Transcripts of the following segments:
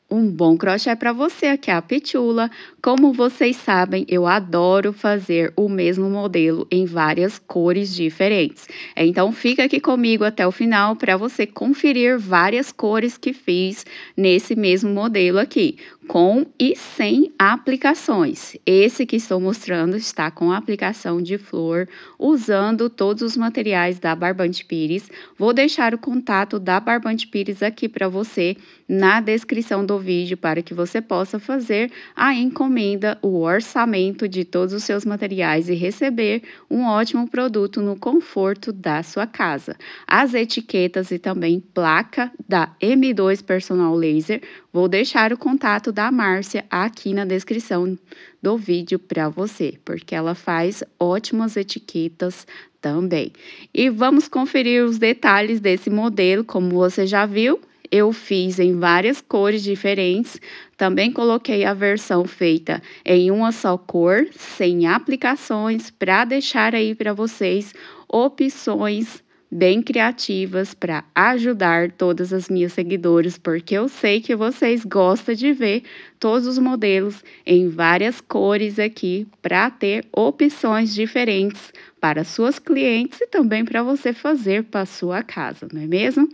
Um bom crochê para você, aqui é a Petula. Como vocês sabem, eu adoro fazer o mesmo modelo em várias cores diferentes. Então, fica aqui comigo até o final para você conferir várias cores que fiz nesse mesmo modelo aqui, com e sem aplicações. Esse que estou mostrando está com aplicação de flor, usando todos os materiais da Barbante Pires. Vou deixar o contato da Barbante Pires aqui para você na descrição do vídeo para que você possa fazer a encomenda, o orçamento de todos os seus materiais e receber um ótimo produto no conforto da sua casa. As etiquetas e também placa da M2 Personal Laser, vou deixar o contato da Márcia aqui na descrição do vídeo para você, porque ela faz ótimas etiquetas também. E vamos conferir os detalhes desse modelo, como você já viu. Eu fiz em várias cores diferentes, também coloquei a versão feita em uma só cor, sem aplicações, para deixar aí para vocês opções bem criativas para ajudar todas as minhas seguidoras, porque eu sei que vocês gostam de ver todos os modelos em várias cores aqui, para ter opções diferentes para suas clientes e também para você fazer para sua casa, não é mesmo?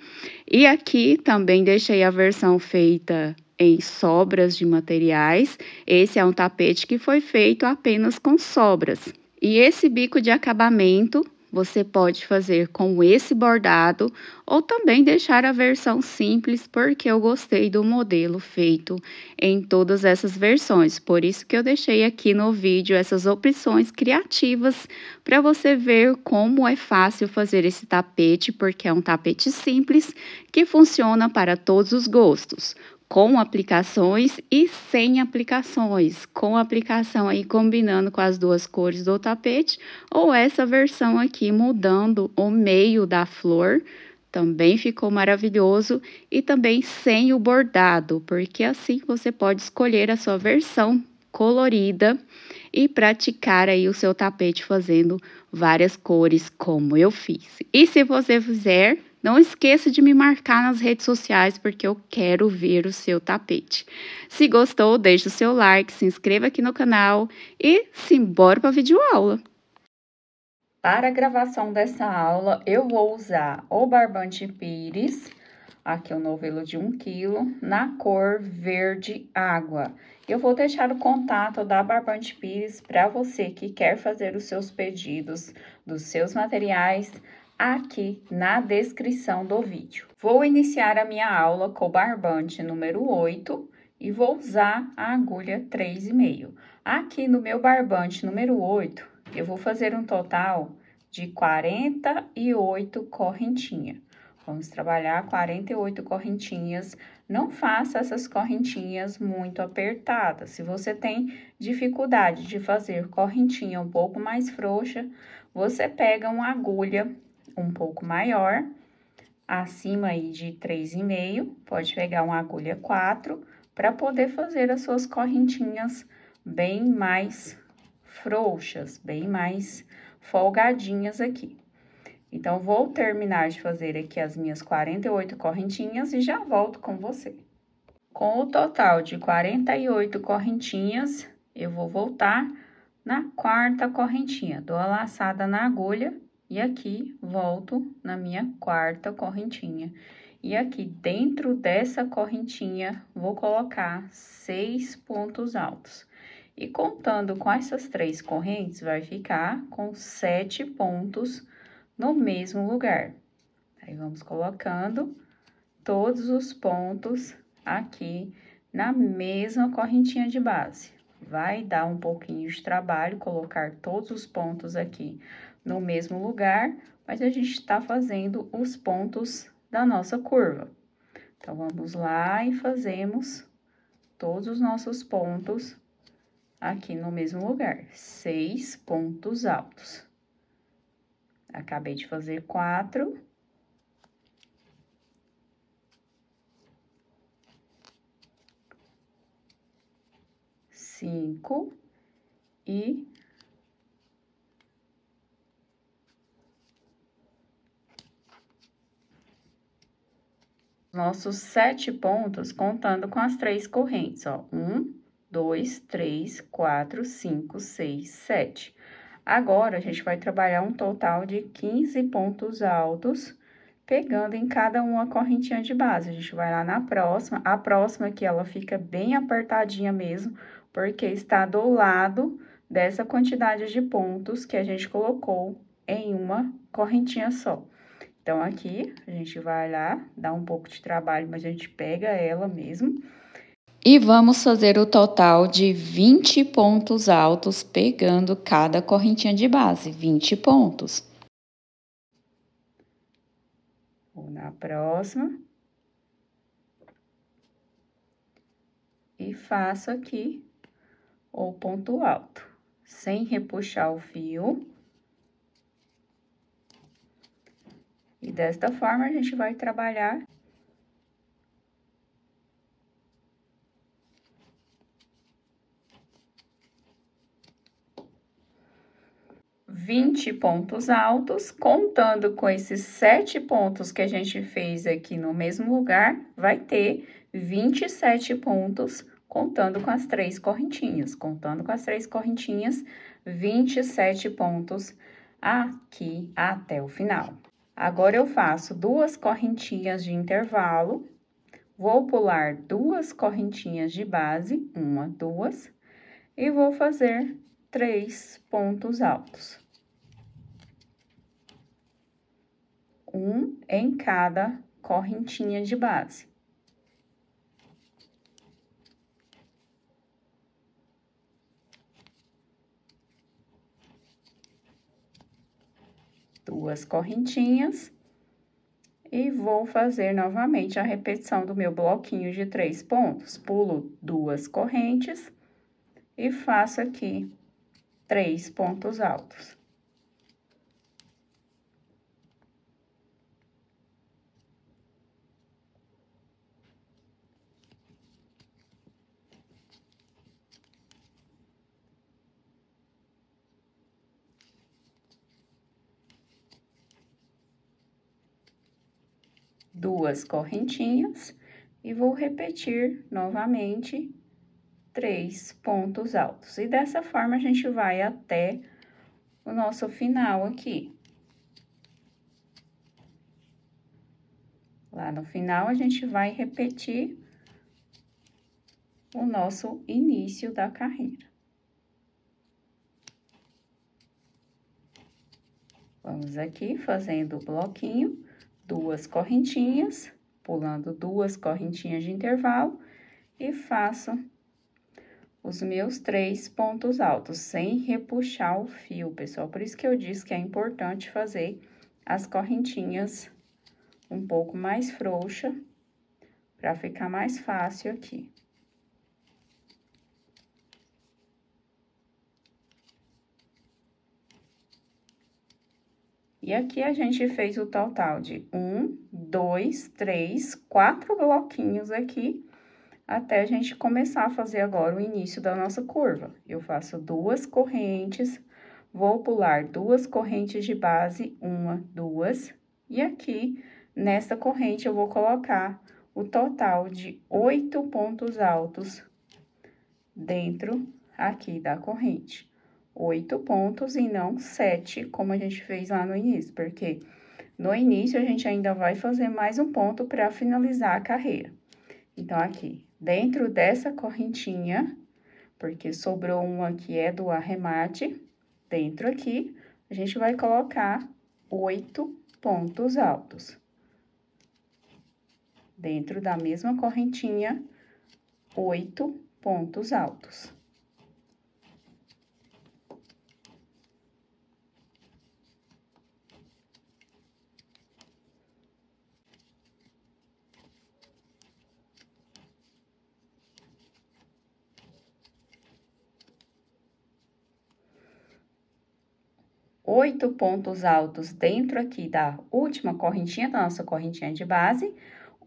E aqui também deixei a versão feita em sobras de materiais. Esse é um tapete que foi feito apenas com sobras. E esse bico de acabamento você pode fazer com esse bordado ou também deixar a versão simples, porque eu gostei do modelo feito em todas essas versões. Por isso que eu deixei aqui no vídeo essas opções criativas para você ver como é fácil fazer esse tapete, porque é um tapete simples que funciona para todos os gostos, com aplicações e sem aplicações, com aplicação aí combinando com as duas cores do tapete, ou essa versão aqui mudando o meio da flor, também ficou maravilhoso, e também sem o bordado, porque assim você pode escolher a sua versão colorida e praticar aí o seu tapete fazendo várias cores como eu fiz. E se você fizer, não esqueça de me marcar nas redes sociais, porque eu quero ver o seu tapete. Se gostou, deixe o seu like, se inscreva aqui no canal e simbora para a videoaula. Para a gravação dessa aula, eu vou usar o Barbante Pires, aqui é um novelo de 1 kg, na cor verde água. Eu vou deixar o contato da Barbante Pires para você que quer fazer os seus pedidos dos seus materiais aqui na descrição do vídeo. Vou iniciar a minha aula com o barbante número 8 e vou usar a agulha 3,5. Aqui no meu barbante número 8, eu vou fazer um total de 48 correntinhas. Vamos trabalhar 48 correntinhas. Não faça essas correntinhas muito apertadas. Se você tem dificuldade de fazer correntinha um pouco mais frouxa, você pega uma agulha um pouco maior, acima aí de 3,5, pode pegar uma agulha 4, para poder fazer as suas correntinhas bem mais frouxas, bem mais folgadinhas aqui. Então, vou terminar de fazer aqui as minhas 48 correntinhas e já volto com você. Com o total de 48 correntinhas, eu vou voltar na 4ª correntinha. Dou a laçada na agulha e aqui volto na minha 4ª correntinha. E aqui dentro dessa correntinha, vou colocar 6 pontos altos. E contando com essas 3 correntes, vai ficar com 7 pontos no mesmo lugar. Aí, vamos colocando todos os pontos aqui na mesma correntinha de base. Vai dar um pouquinho de trabalho colocar todos os pontos aqui no mesmo lugar, mas a gente está fazendo os pontos da nossa curva. Então, vamos lá e fazemos todos os nossos pontos aqui no mesmo lugar, 6 pontos altos. Acabei de fazer 4. Cinco e nossos 7 pontos, contando com as 3 correntes, ó. 1, 2, 3, 4, 5, 6, 7. Agora, a gente vai trabalhar um total de 15 pontos altos, pegando em cada uma correntinha de base. A gente vai lá na próxima. A próxima aqui, ela fica bem apertadinha mesmo, porque está do lado dessa quantidade de pontos que a gente colocou em uma correntinha só. Então, aqui, a gente vai lá, dá um pouco de trabalho, mas a gente pega ela mesmo. E vamos fazer o total de 20 pontos altos, pegando cada correntinha de base, 20 pontos. Vou na próxima. E faço aqui o ponto alto, sem repuxar o fio. E desta forma, a gente vai trabalhar 20 pontos altos, contando com esses 7 pontos que a gente fez aqui no mesmo lugar, vai ter 27 pontos, contando com as 3 correntinhas. Contando com as 3 correntinhas, 27 pontos aqui até o final. Agora, eu faço 2 correntinhas de intervalo, vou pular 2 correntinhas de base, 1, 2, e vou fazer 3 pontos altos. Um em cada correntinha de base. Duas correntinhas. E vou fazer novamente a repetição do meu bloquinho de 3 pontos. Pulo 2 correntes e faço aqui 3 pontos altos. Duas correntinhas e vou repetir novamente 3 pontos altos. E dessa forma, a gente vai até o nosso final aqui. Lá no final, a gente vai repetir o nosso início da carreira. Vamos aqui fazendo o bloquinho, 2 correntinhas, pulando 2 correntinhas de intervalo e faço os meus 3 pontos altos, sem repuxar o fio, pessoal. Por isso que eu disse que é importante fazer as correntinhas um pouco mais frouxa, para ficar mais fácil aqui. E aqui, a gente fez o total de 1, 2, 3, 4 bloquinhos aqui, até a gente começar a fazer agora o início da nossa curva. Eu faço 2 correntes, vou pular 2 correntes de base, 1, 2, e aqui, nessa corrente, eu vou colocar o total de 8 pontos altos dentro aqui da corrente. 8 pontos e não 7, como a gente fez lá no início, porque no início a gente ainda vai fazer mais um ponto para finalizar a carreira. Então, aqui, dentro dessa correntinha, porque sobrou uma que é do arremate, dentro aqui, a gente vai colocar 8 pontos altos. Dentro da mesma correntinha, 8 pontos altos. Oito pontos altos dentro aqui da última correntinha, da nossa correntinha de base.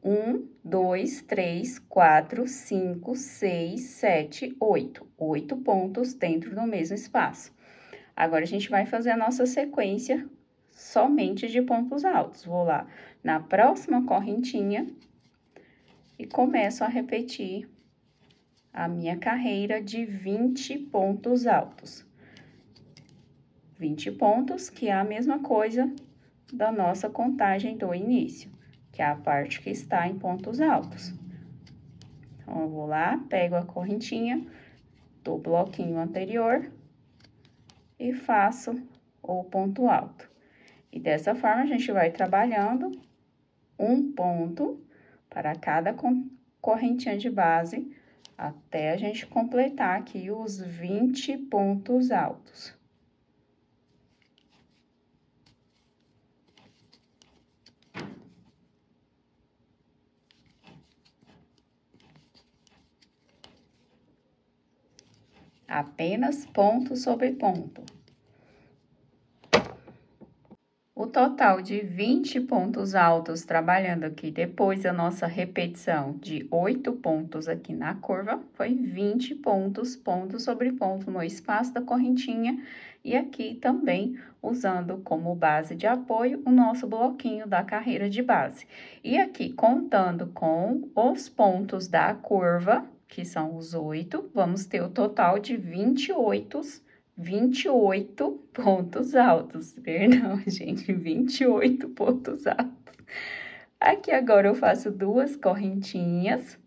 1, 2, 3, 4, 5, 6, 7, 8. 8 pontos dentro do mesmo espaço. Agora, a gente vai fazer a nossa sequência somente de pontos altos. Vou lá na próxima correntinha e começo a repetir a minha carreira de 20 pontos altos. 20 pontos, que é a mesma coisa da nossa contagem do início, que é a parte que está em pontos altos. Então, eu vou lá, pego a correntinha do bloquinho anterior e faço o ponto alto. E dessa forma, a gente vai trabalhando um ponto para cada correntinha de base, até a gente completar aqui os 20 pontos altos. Apenas ponto sobre ponto. O total de 20 pontos altos trabalhando aqui depois da nossa repetição de 8 pontos aqui na curva, foi 20 pontos, ponto sobre ponto no espaço da correntinha, e aqui também usando como base de apoio o nosso bloquinho da carreira de base. E aqui, contando com os pontos da curva, que são os 8, vamos ter o total de 28 pontos altos, perdão, gente, 28 pontos altos. Aqui agora eu faço duas correntinhas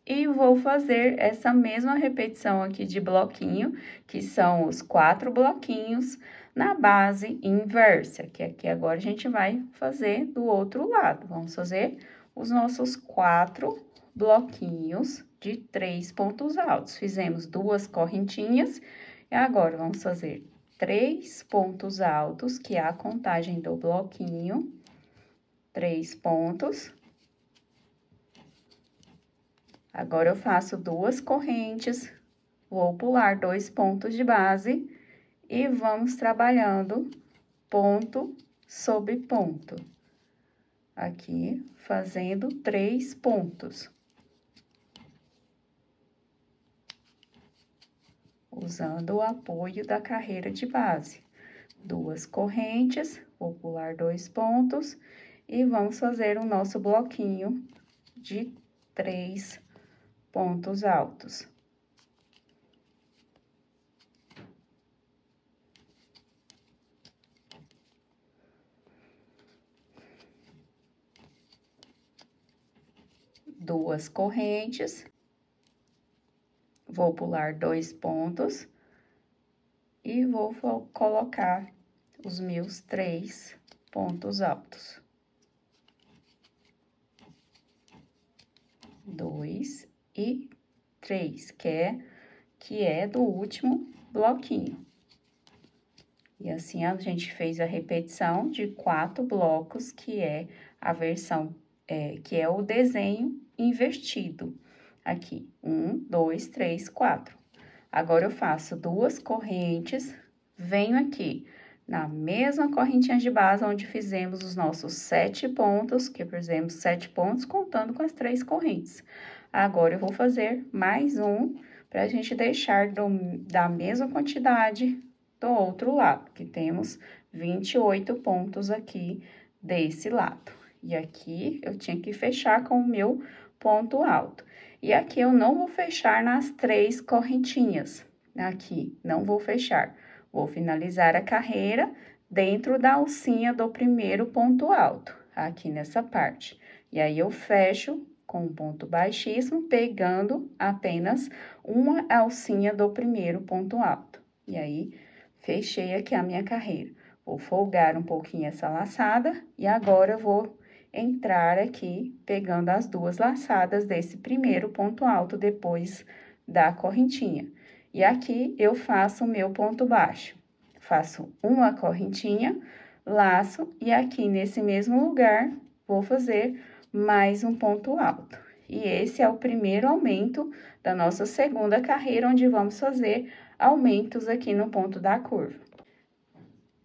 e vou fazer essa mesma repetição aqui de bloquinho, que são os 4 bloquinhos na base inversa, que aqui agora a gente vai fazer do outro lado. Vamos fazer os nossos 4 bloquinhos de 3 pontos altos. Fizemos duas correntinhas. E agora, vamos fazer 3 pontos altos, que é a contagem do bloquinho. 3 pontos. Agora, eu faço duas correntes, vou pular 2 pontos de base e vamos trabalhando ponto sobre ponto. Aqui, fazendo 3 pontos. Usando o apoio da carreira de base. Duas correntes, vou pular 2 pontos e vamos fazer o nosso bloquinho de 3 pontos altos. Duas correntes. Vou pular 2 pontos e vou colocar os meus 3 pontos altos. 2 e 3, que é do último bloquinho. E assim, a gente fez a repetição de 4 blocos, que é a versão, que é o desenho invertido. Aqui, 1, 2, 3, 4. Agora, eu faço duas correntes, venho aqui na mesma correntinha de base, onde fizemos os nossos 7 pontos, que fizemos 7 pontos, contando com as 3 correntes. Agora, eu vou fazer mais um, pra gente deixar da mesma quantidade do outro lado, que temos 28 pontos aqui desse lado. E aqui, eu tinha que fechar com o meu ponto alto. E aqui, eu não vou fechar nas 3 correntinhas. Aqui, não vou fechar. Vou finalizar a carreira dentro da alcinha do primeiro ponto alto, aqui nessa parte. E aí, eu fecho com um ponto baixíssimo, pegando apenas uma alcinha do primeiro ponto alto. E aí, fechei aqui a minha carreira. Vou folgar um pouquinho essa laçada e agora eu vou entrar aqui, pegando as duas laçadas desse primeiro ponto alto depois da correntinha. E aqui, eu faço o meu ponto baixo. Faço uma correntinha, laço, e aqui nesse mesmo lugar, vou fazer mais um ponto alto. E esse é o primeiro aumento da nossa segunda carreira, onde vamos fazer aumentos aqui no ponto da curva.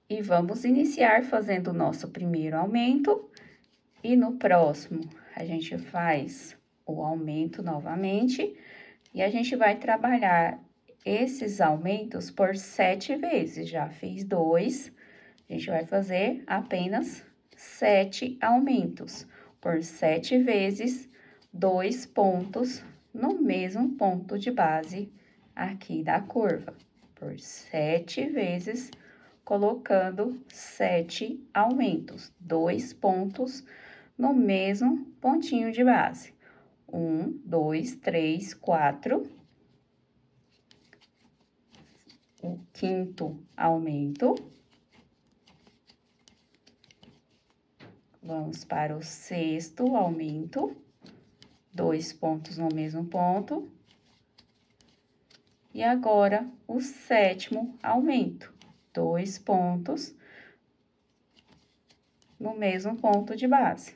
E vamos iniciar fazendo o nosso primeiro aumento. E no próximo, a gente faz o aumento novamente, e a gente vai trabalhar esses aumentos por 7 vezes. Já fiz 2, a gente vai fazer apenas 7 aumentos, por 7 vezes 2 pontos no mesmo ponto de base aqui da curva, por 7 vezes, colocando 7 aumentos, 2 pontos no mesmo pontinho de base. 1, 2, 3, 4. O quinto aumento. Vamos para o sexto aumento. 2 pontos no mesmo ponto. E agora, o sétimo aumento. 2 pontos no mesmo ponto de base.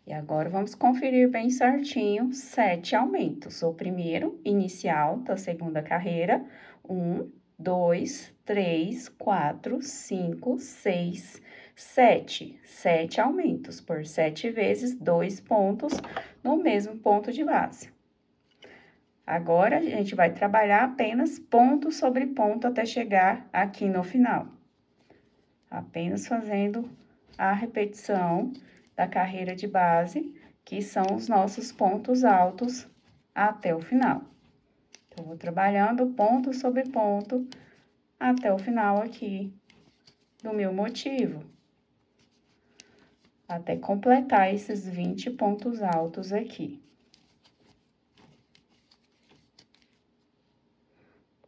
E agora, vamos conferir bem certinho 7 aumentos. O primeiro, inicial da segunda carreira, 1, 2, 3, 4, 5, 6, 7. 7 aumentos, por 7 vezes, 2 pontos no mesmo ponto de base. Agora, a gente vai trabalhar apenas ponto sobre ponto até chegar aqui no final. Apenas fazendo a repetição da carreira de base, que são os nossos pontos altos até o final. Então, vou trabalhando ponto sobre ponto até o final aqui do meu motivo. Até completar esses 20 pontos altos aqui.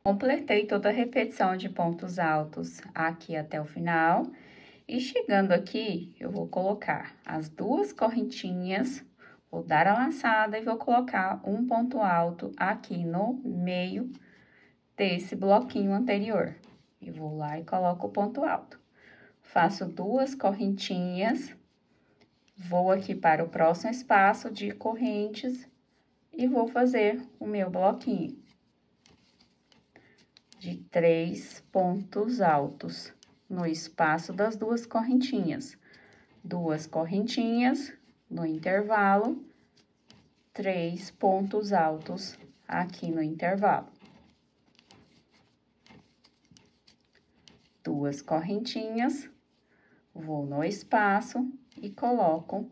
Completei toda a repetição de pontos altos aqui até o final. E chegando aqui, eu vou colocar as duas correntinhas, vou dar a laçada e vou colocar um ponto alto aqui no meio desse bloquinho anterior. E vou lá e coloco o ponto alto. Faço duas correntinhas, vou aqui para o próximo espaço de correntes e vou fazer o meu bloquinho de 3 pontos altos no espaço das duas correntinhas. Duas correntinhas no intervalo, 3 pontos altos aqui no intervalo. Duas correntinhas, vou no espaço e coloco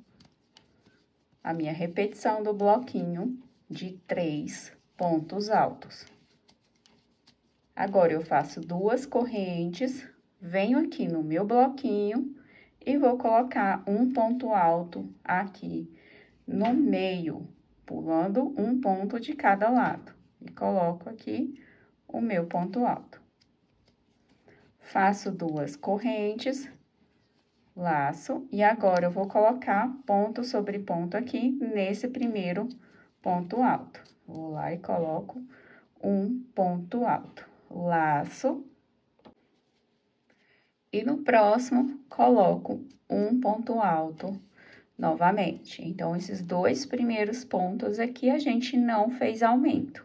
a minha repetição do bloquinho de 3 pontos altos. Agora, eu faço duas correntes, venho aqui no meu bloquinho e vou colocar um ponto alto aqui no meio, pulando um ponto de cada lado. E coloco aqui o meu ponto alto. Faço duas correntes, laço, e agora eu vou colocar ponto sobre ponto aqui nesse primeiro ponto alto. Vou lá e coloco um ponto alto. Laço. E no próximo, coloco um ponto alto novamente. Então, esses dois primeiros pontos aqui, a gente não fez aumento.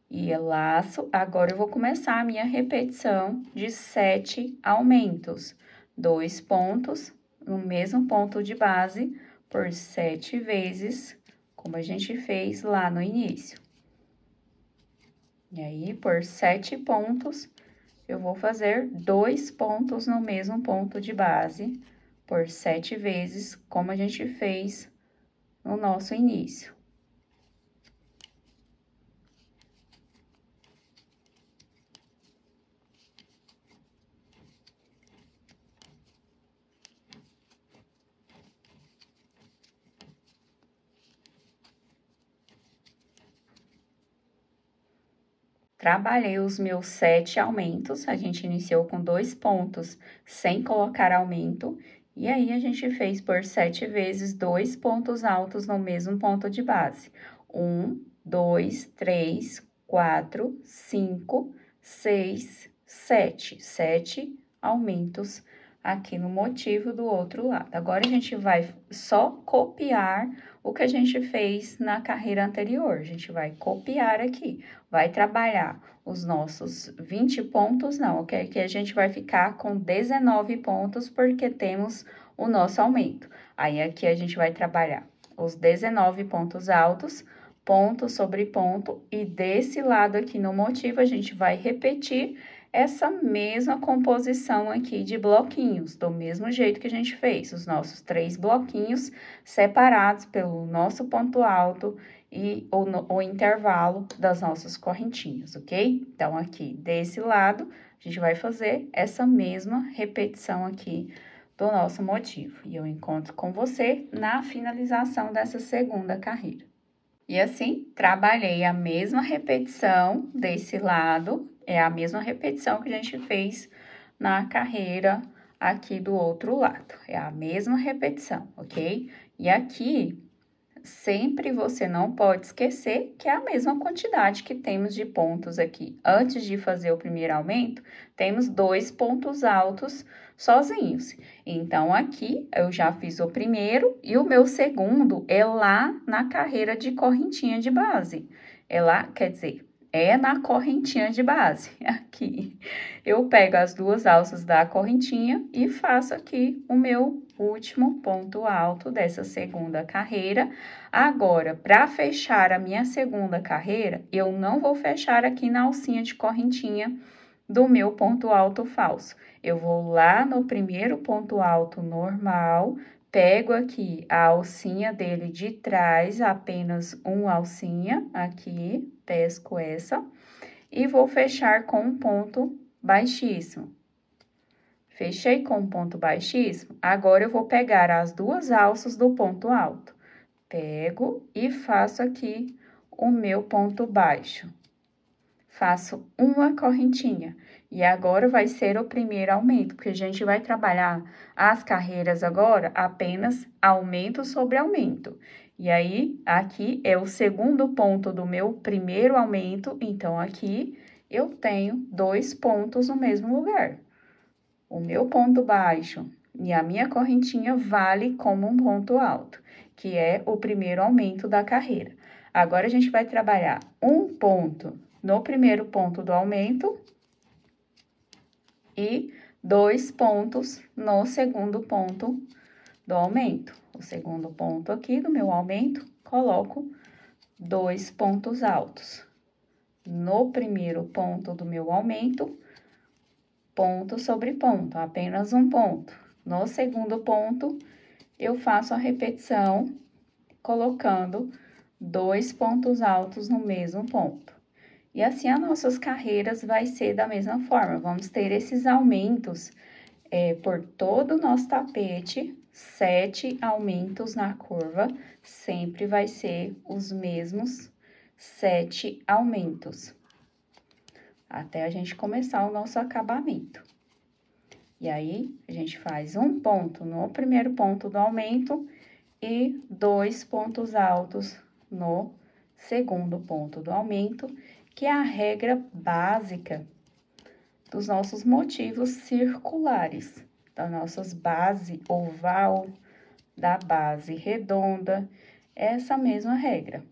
E laço, agora eu vou começar a minha repetição de 7 aumentos. 2 pontos no mesmo ponto de base por 7 vezes, como a gente fez lá no início. E aí, por 7 pontos, eu vou fazer 2 pontos no mesmo ponto de base, por 7 vezes, como a gente fez no nosso início. Trabalhei os meus 7 aumentos, a gente iniciou com 2 pontos sem colocar aumento, e aí a gente fez por 7 vezes 2 pontos altos no mesmo ponto de base. 1, 2, 3, 4, 5, 6, 7. 7 aumentos aqui no motivo do outro lado. Agora, a gente vai só copiar o que a gente fez na carreira anterior. A gente vai copiar aqui, vai trabalhar os nossos 20 pontos, não, ok? Que a gente vai ficar com 19 pontos, porque temos o nosso aumento. Aí, aqui a gente vai trabalhar os 19 pontos altos, ponto sobre ponto, e desse lado aqui no motivo, a gente vai repetir essa mesma composição aqui de bloquinhos, do mesmo jeito que a gente fez, os nossos 3 bloquinhos separados pelo nosso ponto alto e o intervalo das nossas correntinhas, ok? Então, aqui desse lado, a gente vai fazer essa mesma repetição aqui do nosso motivo. E eu encontro com você na finalização dessa segunda carreira. E assim, trabalhei a mesma repetição desse lado, é a mesma repetição que a gente fez na carreira aqui do outro lado. É a mesma repetição, ok? E aqui, sempre você não pode esquecer que é a mesma quantidade que temos de pontos aqui. Antes de fazer o primeiro aumento, temos 2 pontos altos sozinhos. Então, aqui, eu já fiz o primeiro e o meu segundo é lá na carreira de correntinha de base. É lá, quer dizer, é na correntinha de base, aqui. Eu pego as 2 alças da correntinha e faço aqui o meu último ponto alto dessa segunda carreira. Agora, para fechar a minha segunda carreira, eu não vou fechar aqui na alcinha de correntinha do meu ponto alto falso. Eu vou lá no primeiro ponto alto normal, pego aqui a alcinha dele de trás, apenas uma alcinha, aqui, pesco essa, e vou fechar com um ponto baixíssimo. Fechei com um ponto baixíssimo, agora eu vou pegar as 2 alças do ponto alto. Pego e faço aqui o meu ponto baixo. Faço uma correntinha. E agora vai ser o primeiro aumento, porque a gente vai trabalhar as carreiras agora apenas aumento sobre aumento. E aí, aqui é o segundo ponto do meu primeiro aumento, então aqui eu tenho 2 pontos no mesmo lugar. O meu ponto baixo e a minha correntinha vale como um ponto alto, que é o primeiro aumento da carreira. Agora, a gente vai trabalhar um ponto no primeiro ponto do aumento e 2 pontos no segundo ponto do aumento. O segundo ponto aqui do meu aumento, coloco 2 pontos altos. No primeiro ponto do meu aumento, ponto sobre ponto, apenas um ponto. No segundo ponto, eu faço a repetição colocando 2 pontos altos no mesmo ponto. E assim, as nossas carreiras vai ser da mesma forma. Vamos ter esses aumentos por todo o nosso tapete, 7 aumentos na curva, sempre vai ser os mesmos 7 aumentos, até a gente começar o nosso acabamento. E aí, a gente faz um ponto no primeiro ponto do aumento e 2 pontos altos no segundo ponto do aumento, que é a regra básica dos nossos motivos circulares, das nossas base oval, da base redonda, essa mesma regra.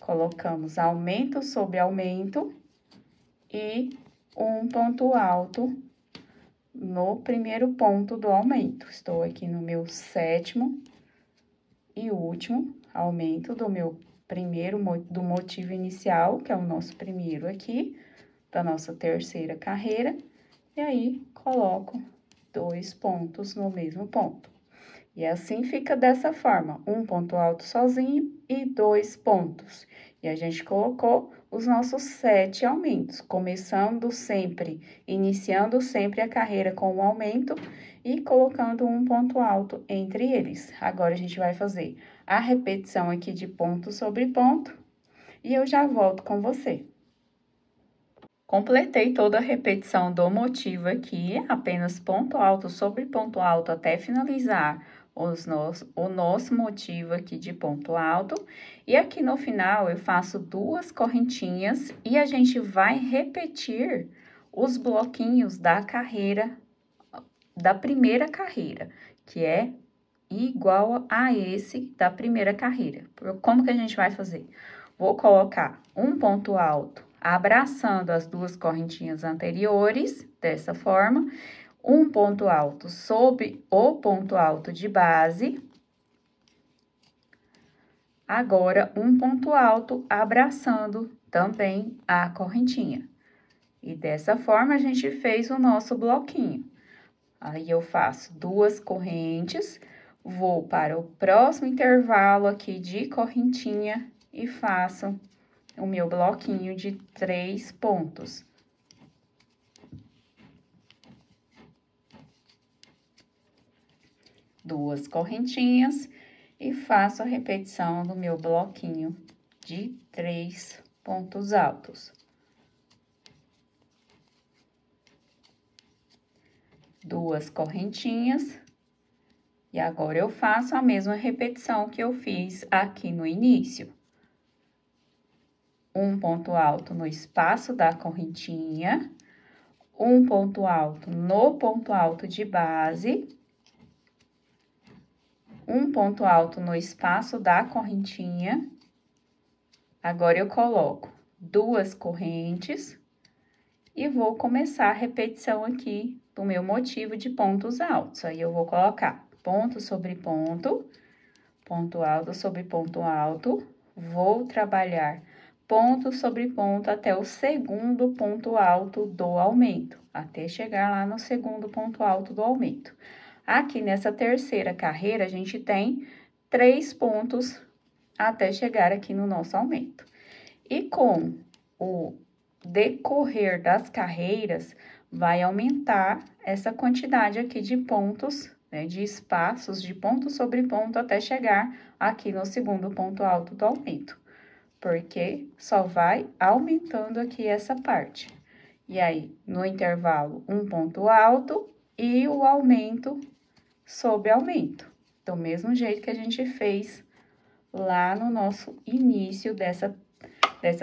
Colocamos aumento sobre aumento e um ponto alto no primeiro ponto do aumento. Estou aqui no meu 7º e último aumento do meu primeiro, do motivo inicial, que é o nosso primeiro aqui, da nossa terceira carreira, e aí coloco 2 pontos no mesmo ponto. E assim fica dessa forma, um ponto alto sozinho e 2 pontos. E a gente colocou os nossos 7 aumentos, começando sempre, iniciando sempre a carreira com um aumento e colocando um ponto alto entre eles. Agora, a gente vai fazer a repetição aqui de ponto sobre ponto e eu já volto com você. Completei toda a repetição do motivo aqui, apenas ponto alto sobre ponto alto até finalizar o nosso motivo aqui de ponto alto. E aqui no final, eu faço 2 correntinhas e a gente vai repetir os bloquinhos da carreira, da primeira carreira, que é igual a esse da primeira carreira. Como que a gente vai fazer? Vou colocar um ponto alto abraçando as 2 correntinhas anteriores, dessa forma, um ponto alto sobre o ponto alto de base. Agora, um ponto alto abraçando também a correntinha. E dessa forma, a gente fez o nosso bloquinho. Aí, eu faço 2 correntes, vou para o próximo intervalo aqui de correntinha e faço o meu bloquinho de 3 pontos. Duas correntinhas e faço a repetição do meu bloquinho de 3 pontos altos. 2 correntinhas, e agora eu faço a mesma repetição que eu fiz aqui no início. Um ponto alto no espaço da correntinha, um ponto alto no ponto alto de base, um ponto alto no espaço da correntinha. Agora, eu coloco 2 correntes e vou começar a repetição aqui do meu motivo de pontos altos. Aí, eu vou colocar ponto sobre ponto alto sobre ponto alto, vou trabalhar ponto sobre ponto até o segundo ponto alto do aumento, até chegar lá no segundo ponto alto do aumento. Aqui nessa terceira carreira, a gente tem 3 pontos até chegar aqui no nosso aumento. E com o decorrer das carreiras, vai aumentar essa quantidade aqui de pontos, né, de espaços de ponto sobre ponto até chegar aqui no segundo ponto alto do aumento, porque só vai aumentando aqui essa parte. E aí, no intervalo, um ponto alto e o aumento sobre aumento, do mesmo jeito que a gente fez lá no nosso início dessa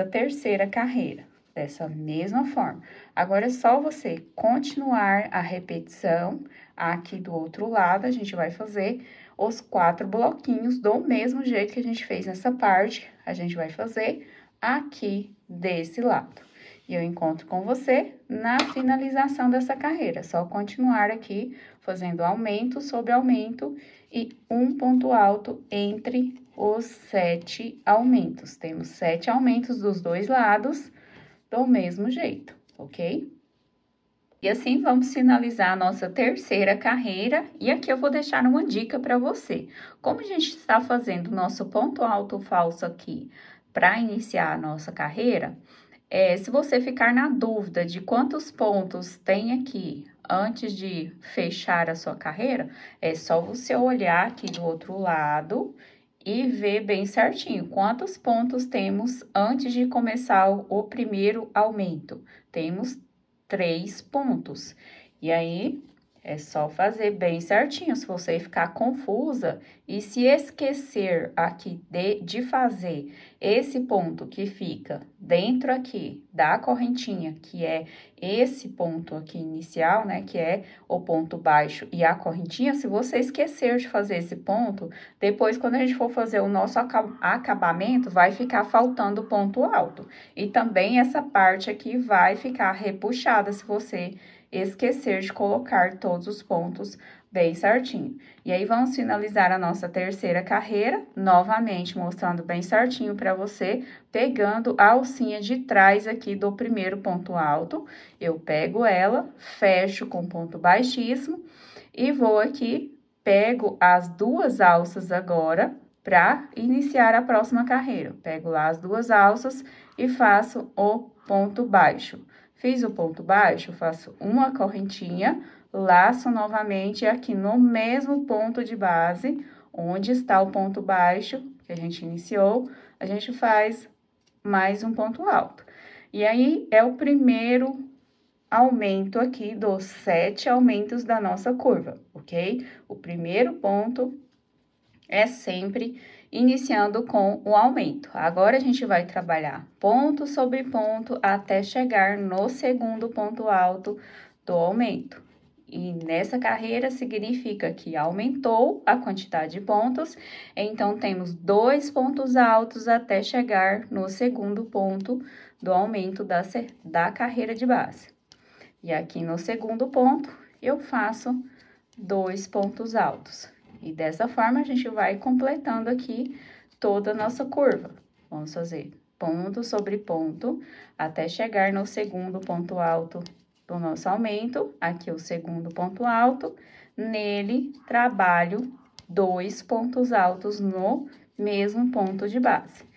terceira carreira, dessa mesma forma. Agora, é só você continuar a repetição. Aqui do outro lado, a gente vai fazer os 4 bloquinhos do mesmo jeito que a gente fez nessa parte, a gente vai fazer aqui desse lado. E eu encontro com você na finalização dessa carreira. É só continuar aqui fazendo aumento sobre aumento e um ponto alto entre os 7 aumentos. Temos 7 aumentos dos 2 lados do mesmo jeito, ok? E assim, vamos finalizar a nossa terceira carreira. E aqui eu vou deixar uma dica para você. Como a gente está fazendo o nosso ponto alto falso aqui para iniciar a nossa carreira, se você ficar na dúvida de quantos pontos tem aqui antes de fechar a sua carreira, é só você olhar aqui do outro lado e ver bem certinho quantos pontos temos antes de começar o primeiro aumento. Temos 3 pontos. E aí, é só fazer bem certinho. Se você ficar confusa e se esquecer aqui de fazer esse ponto que fica dentro aqui da correntinha, que é esse ponto aqui inicial, né, que é o ponto baixo e a correntinha, se você esquecer de fazer esse ponto, depois quando a gente for fazer o nosso acabamento, vai ficar faltando ponto alto. E também essa parte aqui vai ficar repuxada se você esquecer de colocar todos os pontos bem certinho. E aí, vamos finalizar a nossa terceira carreira, novamente mostrando bem certinho para você, pegando a alcinha de trás aqui do primeiro ponto alto. Eu pego ela, fecho com ponto baixíssimo e vou aqui, pego as 2 alças agora para iniciar a próxima carreira. Pego lá as 2 alças e faço o ponto baixo. Fiz o ponto baixo, faço uma correntinha, laço novamente aqui no mesmo ponto de base, onde está o ponto baixo que a gente iniciou, a gente faz mais um ponto alto. E aí, é o primeiro aumento aqui dos 7 aumentos da nossa curva, ok? O primeiro ponto é sempre iniciando com o aumento. Agora, a gente vai trabalhar ponto sobre ponto até chegar no segundo ponto alto do aumento. E nessa carreira, significa que aumentou a quantidade de pontos, então, temos 2 pontos altos até chegar no segundo ponto do aumento da carreira de base. E aqui no segundo ponto, eu faço 2 pontos altos. E dessa forma, a gente vai completando aqui toda a nossa curva. Vamos fazer ponto sobre ponto, até chegar no segundo ponto alto do nosso aumento, aqui o segundo ponto alto, nele trabalho 2 pontos altos no mesmo ponto de base.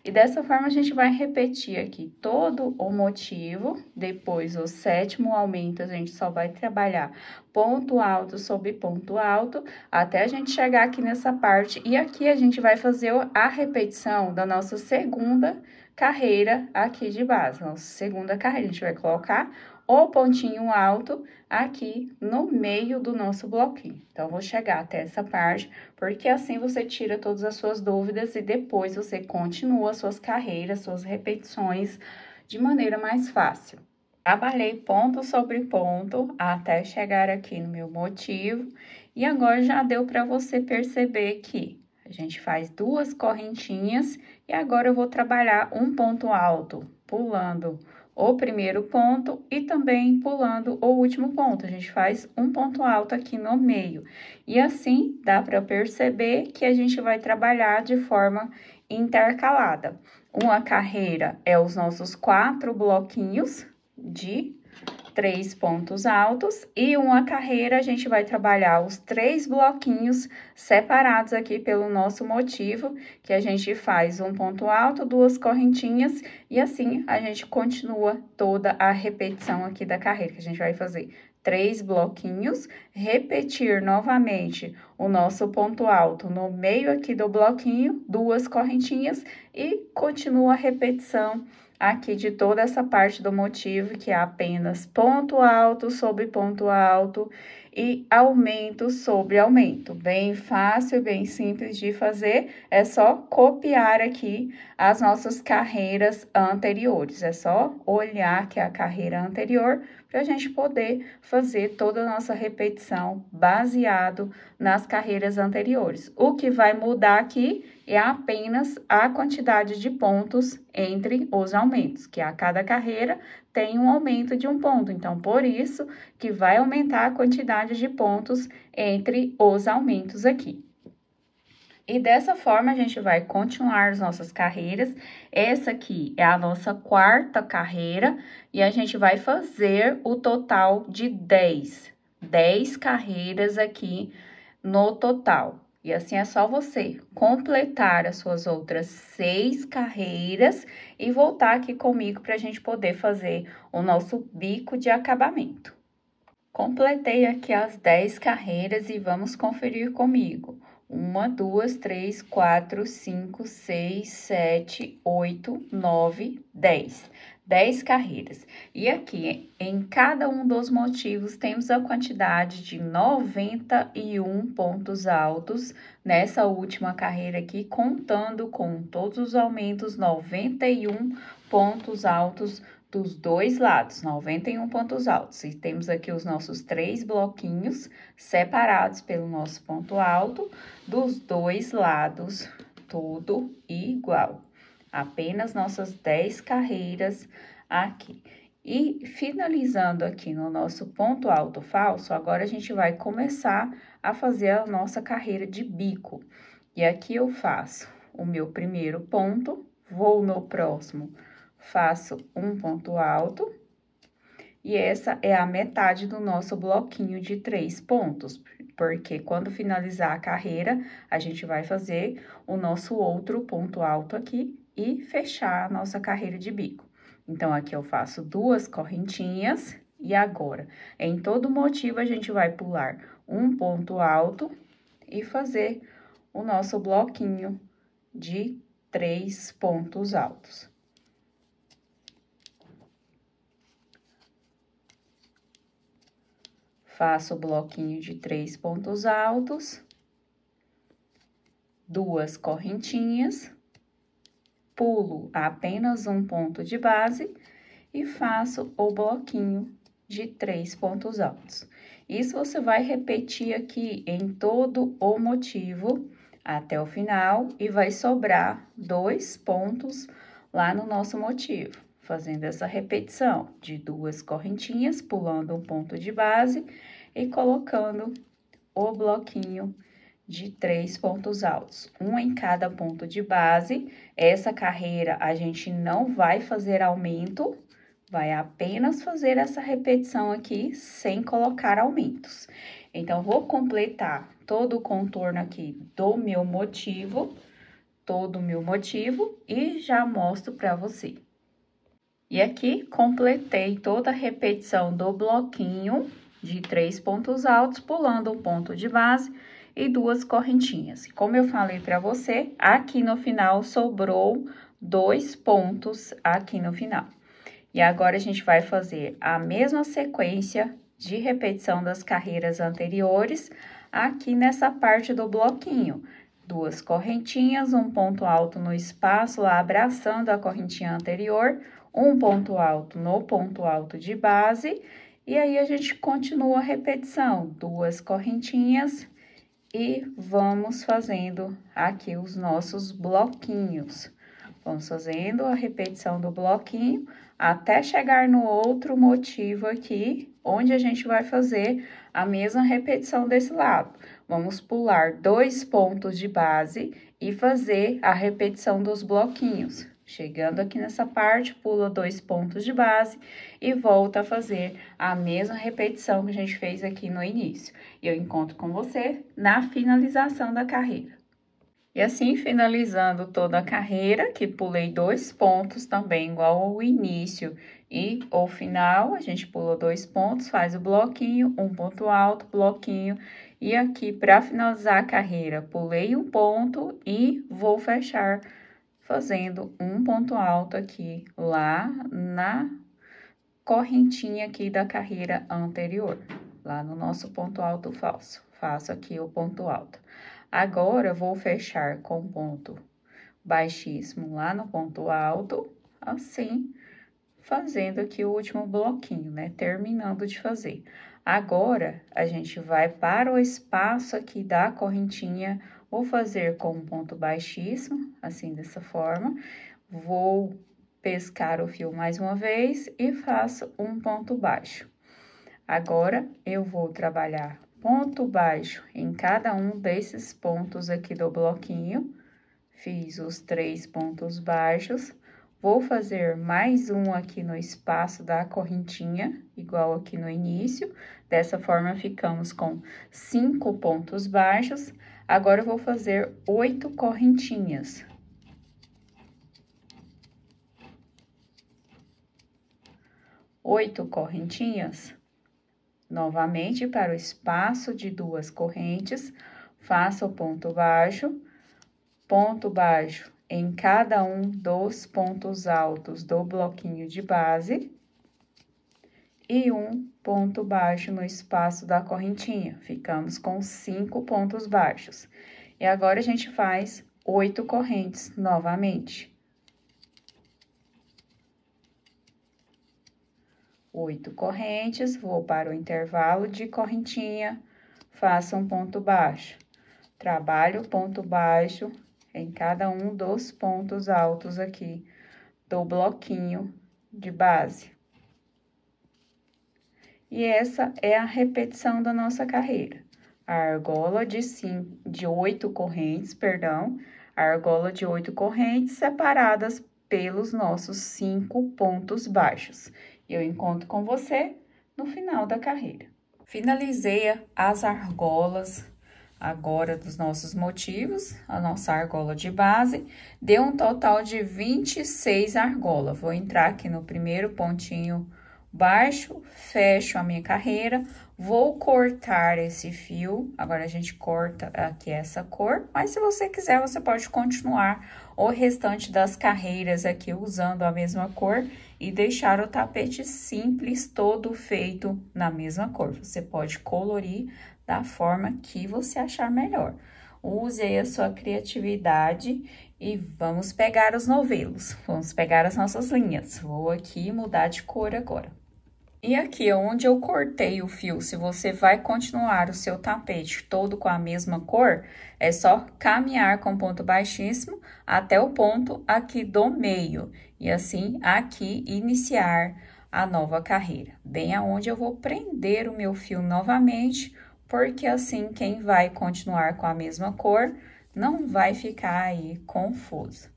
E dessa forma, a gente vai repetir aqui todo o motivo, depois o sétimo aumento, a gente só vai trabalhar ponto alto sobre ponto alto, até a gente chegar aqui nessa parte, e aqui a gente vai fazer a repetição da nossa segunda carreira aqui de base, nossa segunda carreira, a gente vai colocar o pontinho alto aqui no meio do nosso bloquinho. Então, vou chegar até essa parte, porque assim você tira todas as suas dúvidas e depois você continua suas carreiras, suas repetições de maneira mais fácil. Trabalhei ponto sobre ponto até chegar aqui no meu motivo e agora já deu para você perceber que a gente faz 2 correntinhas e agora eu vou trabalhar um ponto alto, pulando o primeiro ponto e também pulando o último ponto. A gente faz um ponto alto aqui no meio. E assim, dá para perceber que a gente vai trabalhar de forma intercalada. Uma carreira é os nossos 4 bloquinhos de 3 pontos altos e uma carreira a gente vai trabalhar os 3 bloquinhos separados aqui pelo nosso motivo, que a gente faz um ponto alto, 2 correntinhas e assim a gente continua toda a repetição aqui da carreira, que a gente vai fazer 3 bloquinhos, repetir novamente o nosso ponto alto no meio aqui do bloquinho, 2 correntinhas e continua a repetição aqui de toda essa parte do motivo, que é apenas ponto alto sobre ponto alto e aumento sobre aumento. Bem fácil, bem simples de fazer, é só copiar aqui as nossas carreiras anteriores. É só olhar que é a carreira anterior para a gente poder fazer toda a nossa repetição baseado nas carreiras anteriores. O que vai mudar aqui é apenas a quantidade de pontos entre os aumentos, que a cada carreira tem um aumento de um ponto. Então, por isso que vai aumentar a quantidade de pontos entre os aumentos aqui. E dessa forma, a gente vai continuar as nossas carreiras. Essa aqui é a nossa 4ª carreira e a gente vai fazer o total de 10 carreiras aqui no total. E assim é só você completar as suas outras 6 carreiras e voltar aqui comigo para a gente poder fazer o nosso bico de acabamento. Completei aqui as 10 carreiras e vamos conferir comigo. 1, 2, 3, 4, 5, 6, 7, 8, 9, 10. 10 carreiras. E aqui, em cada um dos motivos, temos a quantidade de 91 pontos altos nessa última carreira aqui, contando com todos os aumentos, 91 pontos altos dos dois lados, 91 pontos altos. E temos aqui os nossos 3 bloquinhos separados pelo nosso ponto alto, dos dois lados, tudo igual. Apenas nossas 10 carreiras aqui. E finalizando aqui no nosso ponto alto falso, agora a gente vai começar a fazer a nossa carreira de bico. E aqui eu faço o meu primeiro ponto, vou no próximo, faço um ponto alto. E essa é a metade do nosso bloquinho de 3 pontos, porque quando finalizar a carreira, a gente vai fazer o nosso outro ponto alto aqui e fechar a nossa carreira de bico. Então, aqui eu faço 2 correntinhas e agora, em todo motivo, a gente vai pular um ponto alto e fazer o nosso bloquinho de 3 pontos altos. Faço o bloquinho de 3 pontos altos, 2 correntinhas, pulo apenas um ponto de base e faço o bloquinho de 3 pontos altos. Isso você vai repetir aqui em todo o motivo até o final e vai sobrar 2 pontos lá no nosso motivo. Fazendo essa repetição de 2 correntinhas, pulando um ponto de base e colocando o bloquinho de 3 pontos altos, um em cada ponto de base. Essa carreira a gente não vai fazer aumento, vai apenas fazer essa repetição aqui sem colocar aumentos. Então, vou completar todo o contorno aqui do meu motivo, e já mostro para você. E aqui, completei toda a repetição do bloquinho de 3 pontos altos, pulando um ponto de base e 2 correntinhas. Como eu falei para você, aqui no final sobrou 2 pontos aqui no final. E agora, a gente vai fazer a mesma sequência de repetição das carreiras anteriores aqui nessa parte do bloquinho. 2 correntinhas, um ponto alto no espaço, lá abraçando a correntinha anterior, um ponto alto no ponto alto de base, e aí a gente continua a repetição, 2 correntinhas, e vamos fazendo aqui os nossos bloquinhos. Vamos fazendo a repetição do bloquinho até chegar no outro motivo aqui, onde a gente vai fazer a mesma repetição desse lado. Vamos pular 2 pontos de base e fazer a repetição dos bloquinhos. Chegando aqui nessa parte, pula 2 pontos de base e volta a fazer a mesma repetição que a gente fez aqui no início. E eu encontro com você na finalização da carreira. E assim, finalizando toda a carreira, que pulei 2 pontos também, igual ao início e ao final, a gente pula 2 pontos, faz o bloquinho, um ponto alto, bloquinho. E aqui, para finalizar a carreira, pulei um ponto e vou fechar fazendo um ponto alto aqui, lá na correntinha aqui da carreira anterior, lá no nosso ponto alto falso. Faço aqui o ponto alto. Agora, vou fechar com ponto baixíssimo lá no ponto alto, assim, fazendo aqui o último bloquinho, né? Terminando de fazer. Agora, a gente vai para o espaço aqui da correntinha, vou fazer com um ponto baixíssimo, assim, dessa forma. Vou pescar o fio mais uma vez e faço um ponto baixo. Agora, eu vou trabalhar ponto baixo em cada um desses pontos aqui do bloquinho. Fiz os 3 pontos baixos. Vou fazer mais um aqui no espaço da correntinha, igual aqui no início. Dessa forma, ficamos com 5 pontos baixos. Agora, eu vou fazer 8 correntinhas. 8 correntinhas. Novamente, para o espaço de 2 correntes, faça o ponto baixo em cada um dos pontos altos do bloquinho de base e um ponto baixo no espaço da correntinha. Ficamos com 5 pontos baixos. E agora, a gente faz 8 correntes novamente. 8 correntes, vou para o intervalo de correntinha, faço um ponto baixo. Trabalho o ponto baixo em cada um dos pontos altos aqui do bloquinho de base. E essa é a repetição da nossa carreira. A argola de 8 correntes, a argola de 8 correntes separadas pelos nossos 5 pontos baixos. Eu encontro com você no final da carreira. Finalizei as argolas agora dos nossos motivos, a nossa argola de base, deu um total de 26 argolas. Vou entrar aqui no primeiro pontinho baixo, fecho a minha carreira, vou cortar esse fio. Agora, a gente corta aqui essa cor, mas se você quiser, você pode continuar o restante das carreiras aqui usando a mesma cor e deixar o tapete simples todo feito na mesma cor. Você pode colorir da forma que você achar melhor. Use aí a sua criatividade e vamos pegar os novelos, vamos pegar as nossas linhas. Vou aqui mudar de cor agora. E aqui, onde eu cortei o fio, se você vai continuar o seu tapete todo com a mesma cor, é só caminhar com ponto baixíssimo até o ponto aqui do meio. E assim, aqui, iniciar a nova carreira. Bem aonde eu vou prender o meu fio novamente, porque assim quem vai continuar com a mesma cor não vai ficar aí confuso.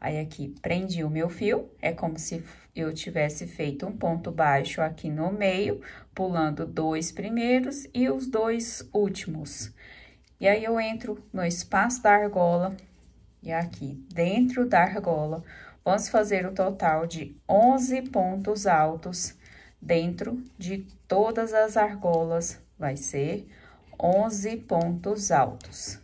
Aí, aqui, prendi o meu fio, é como se eu tivesse feito um ponto baixo aqui no meio, pulando 2 primeiros e os 2 últimos. E aí, eu entro no espaço da argola, e aqui, dentro da argola, vamos fazer o total de 11 pontos altos dentro de todas as argolas, vai ser 11 pontos altos.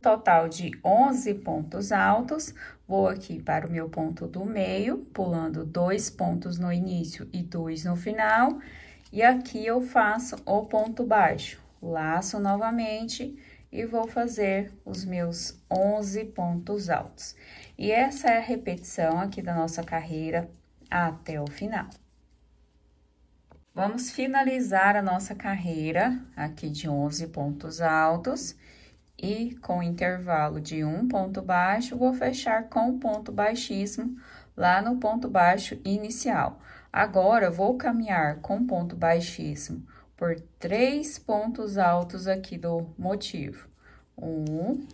Total de 11 pontos altos, vou aqui para o meu ponto do meio, pulando 2 pontos no início e 2 no final, e aqui eu faço o ponto baixo, laço novamente e vou fazer os meus 11 pontos altos. E essa é a repetição aqui da nossa carreira até o final. Vamos finalizar a nossa carreira aqui de 11 pontos altos. E com intervalo de um ponto baixo, vou fechar com um ponto baixíssimo lá no ponto baixo inicial. Agora, vou caminhar com ponto baixíssimo por 3 pontos altos aqui do motivo. 1,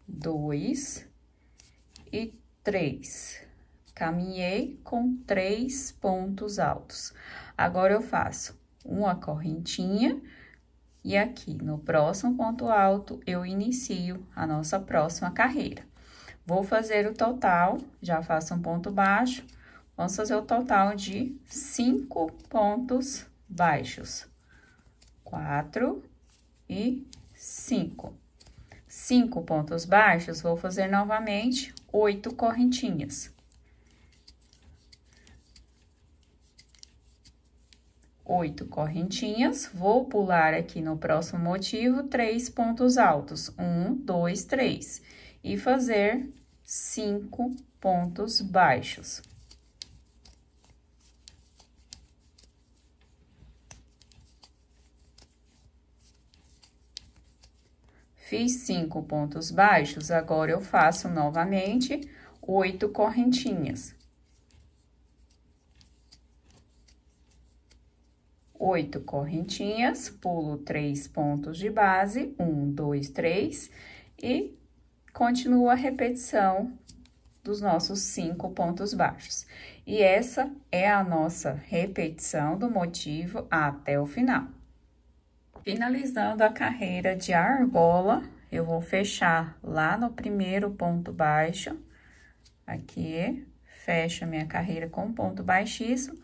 2 e 3. Caminhei com 3 pontos altos. Agora, eu faço uma correntinha. E aqui, no próximo ponto alto, eu inicio a nossa próxima carreira. Vou fazer o total, já faço um ponto baixo, vamos fazer o total de 5 pontos baixos. 4 e 5. 5 pontos baixos, vou fazer novamente 8 correntinhas. 8 correntinhas, vou pular aqui no próximo motivo 3 pontos altos, 1, 2, 3, e fazer 5 pontos baixos. Fiz 5 pontos baixos, agora eu faço novamente 8 correntinhas. 8 correntinhas, pulo 3 pontos de base, 1, 2, 3, e continuo a repetição dos nossos 5 pontos baixos. E essa é a nossa repetição do motivo até o final. Finalizando a carreira de argola, eu vou fechar lá no primeiro ponto baixo, aqui, fecho a minha carreira com ponto baixíssimo.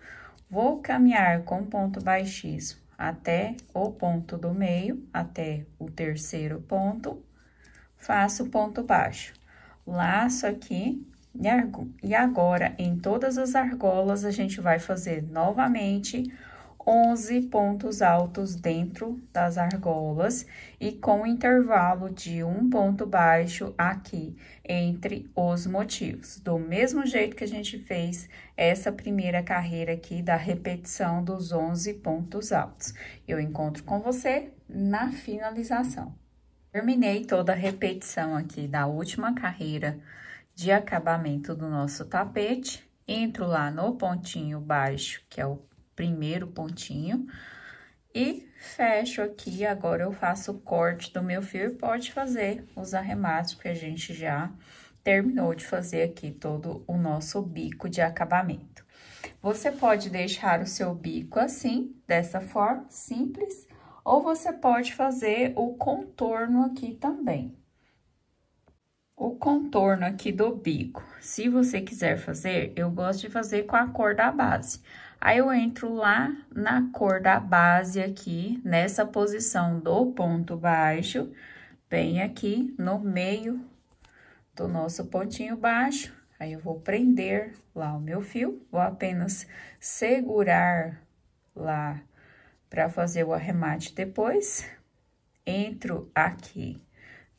Vou caminhar com ponto baixíssimo até o ponto do meio, até o terceiro ponto, faço ponto baixo, laço aqui, e agora, em todas as argolas, a gente vai fazer novamente 11 pontos altos dentro das argolas e com intervalo de um ponto baixo aqui entre os motivos. Do mesmo jeito que a gente fez essa primeira carreira aqui da repetição dos 11 pontos altos. Eu encontro com você na finalização. Terminei toda a repetição aqui da última carreira de acabamento do nosso tapete. Entro lá no pontinho baixo, que é o primeiro pontinho, e fecho aqui. Agora, eu faço o corte do meu fio e pode fazer os arremates, porque a gente já terminou de fazer aqui todo o nosso bico de acabamento. Você pode deixar o seu bico assim, dessa forma, simples, ou você pode fazer o contorno aqui também. O contorno aqui do bico, se você quiser fazer, eu gosto de fazer com a cor da base. Aí, eu entro lá na cor da base aqui, nessa posição do ponto baixo, bem aqui no meio do nosso pontinho baixo. Aí, eu vou prender lá o meu fio, vou apenas segurar lá para fazer o arremate depois. Entro aqui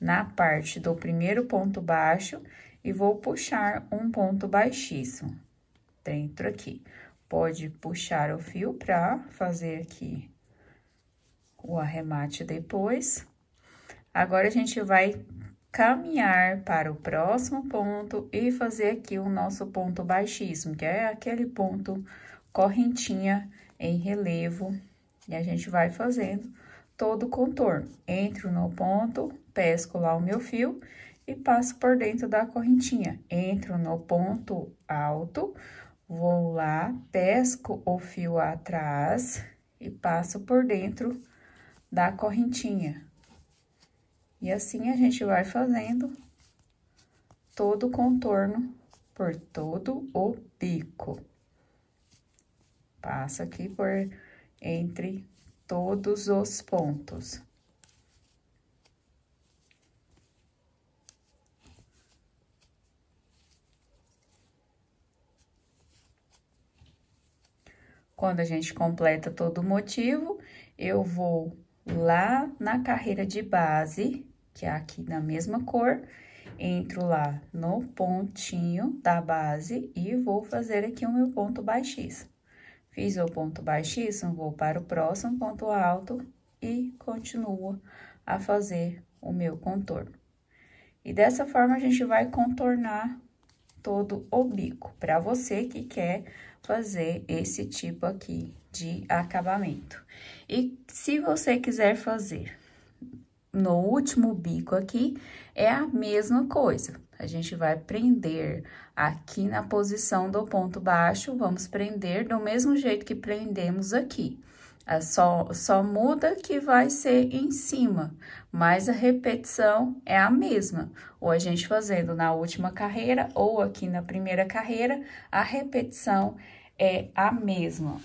na parte do primeiro ponto baixo e vou puxar um ponto baixíssimo dentro aqui. Pode puxar o fio para fazer aqui o arremate depois. Agora, a gente vai caminhar para o próximo ponto e fazer aqui o nosso ponto baixíssimo, que é aquele ponto correntinha em relevo E a gente vai fazendo todo o contorno. Entro no ponto, pesco lá o meu fio e passo por dentro da correntinha. Entro no ponto alto, vou lá, pesco o fio atrás e passo por dentro da correntinha. E assim a gente vai fazendo todo o contorno por todo o bico. Passo aqui por entre todos os pontos. Quando a gente completa todo o motivo, eu vou lá na carreira de base, que é aqui na mesma cor, entro lá no pontinho da base e vou fazer aqui o meu ponto baixíssimo. Fiz o ponto baixíssimo, vou para o próximo ponto alto e continuo a fazer o meu contorno. E dessa forma, a gente vai contornar todo o bico, para você que quer fazer esse tipo aqui de acabamento. E se você quiser fazer no último bico aqui, é a mesma coisa. A gente vai prender aqui na posição do ponto baixo, vamos prender do mesmo jeito que prendemos aqui. Só muda que vai ser em cima, mas a repetição é a mesma. Ou a gente fazendo na última carreira, ou aqui na primeira carreira, a repetição é a mesma.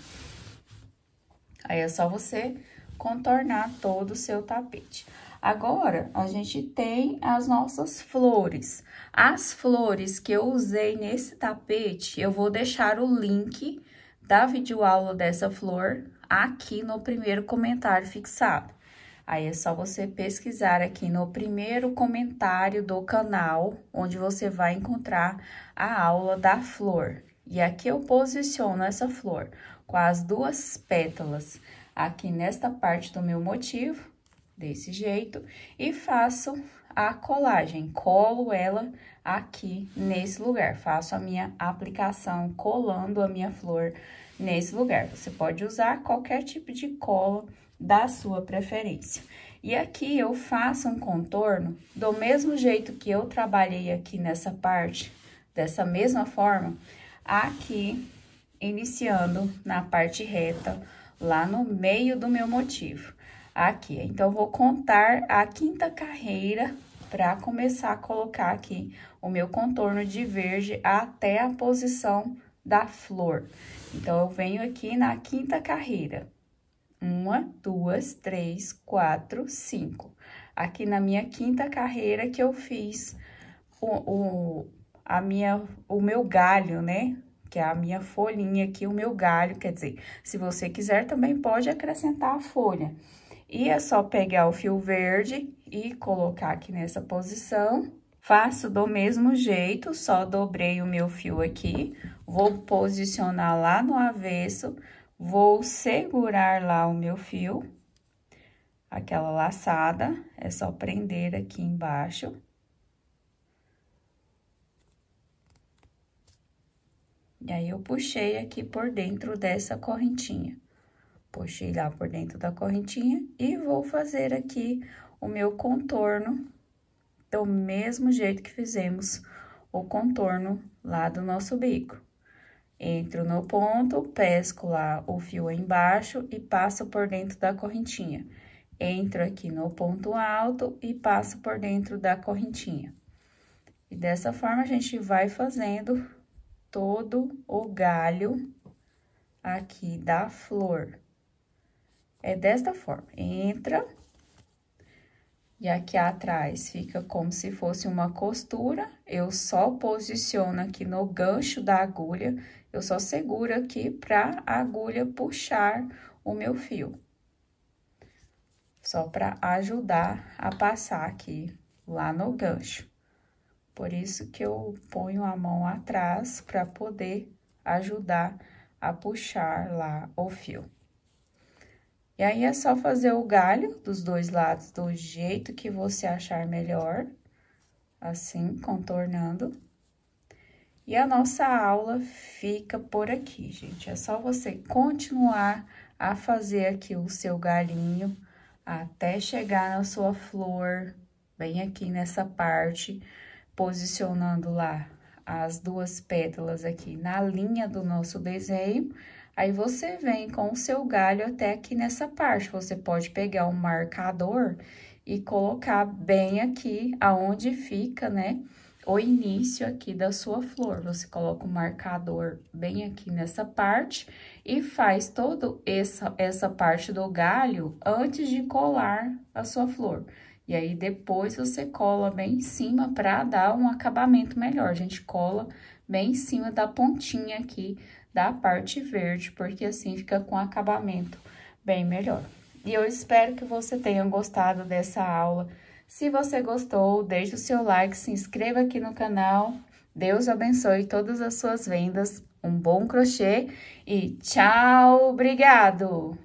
Aí, é só você contornar todo o seu tapete. Agora, a gente tem as nossas flores. As flores que eu usei nesse tapete, eu vou deixar o link da videoaula dessa flor aqui no primeiro comentário fixado. Aí, é só você pesquisar aqui no primeiro comentário do canal, onde você vai encontrar a aula da flor. E aqui eu posiciono essa flor com as duas pétalas aqui nesta parte do meu motivo, desse jeito, e faço a colagem, colo ela aqui nesse lugar, faço a minha aplicação colando a minha flor nesse lugar. Você pode usar qualquer tipo de cola da sua preferência. E aqui eu faço um contorno do mesmo jeito que eu trabalhei aqui nessa parte, dessa mesma forma, aqui, iniciando na parte reta, lá no meio do meu motivo. Aqui, então, vou contar a 5ª carreira para começar a colocar aqui o meu contorno de verde até a posição da flor. Então, eu venho aqui na 5ª carreira. 1, 2, 3, 4, 5. Aqui na minha 5ª carreira que eu fiz o meu galho, né? Que é a minha folhinha aqui, o meu galho, quer dizer, se você quiser também pode acrescentar a folha. E é só pegar o fio verde e colocar aqui nessa posição. Faço do mesmo jeito, só dobrei o meu fio aqui, vou posicionar lá no avesso, vou segurar lá o meu fio, aquela laçada, é só prender aqui embaixo. E aí, eu puxei aqui por dentro dessa correntinha. Puxei lá por dentro da correntinha e vou fazer aqui o meu contorno do mesmo jeito que fizemos o contorno lá do nosso bico. Entro no ponto, pesco lá o fio embaixo e passo por dentro da correntinha. Entro aqui no ponto alto e passo por dentro da correntinha. E dessa forma, a gente vai fazendo todo o galho aqui da flor. É desta forma, entra, e aqui atrás fica como se fosse uma costura, eu só posiciono aqui no gancho da agulha, eu só seguro aqui pra agulha puxar o meu fio. Só pra ajudar a passar aqui lá no gancho. Por isso que eu ponho a mão atrás pra poder ajudar a puxar lá o fio. E aí, é só fazer o galho dos dois lados do jeito que você achar melhor, assim, contornando. E a nossa aula fica por aqui, gente. É só você continuar a fazer aqui o seu galinho até chegar na sua flor, bem aqui nessa parte, posicionando lá as duas pétalas aqui na linha do nosso desenho. Aí, você vem com o seu galho até aqui nessa parte. Você pode pegar um marcador e colocar bem aqui aonde fica, né, o início aqui da sua flor. Você coloca o marcador bem aqui nessa parte e faz toda essa parte do galho antes de colar a sua flor. E aí, depois você cola bem em cima para dar um acabamento melhor. A gente cola bem em cima da pontinha aqui da parte verde, porque assim fica com acabamento bem melhor. E eu espero que você tenha gostado dessa aula. Se você gostou, deixe o seu like, se inscreva aqui no canal. Deus abençoe todas as suas vendas. Um bom crochê e tchau, obrigado!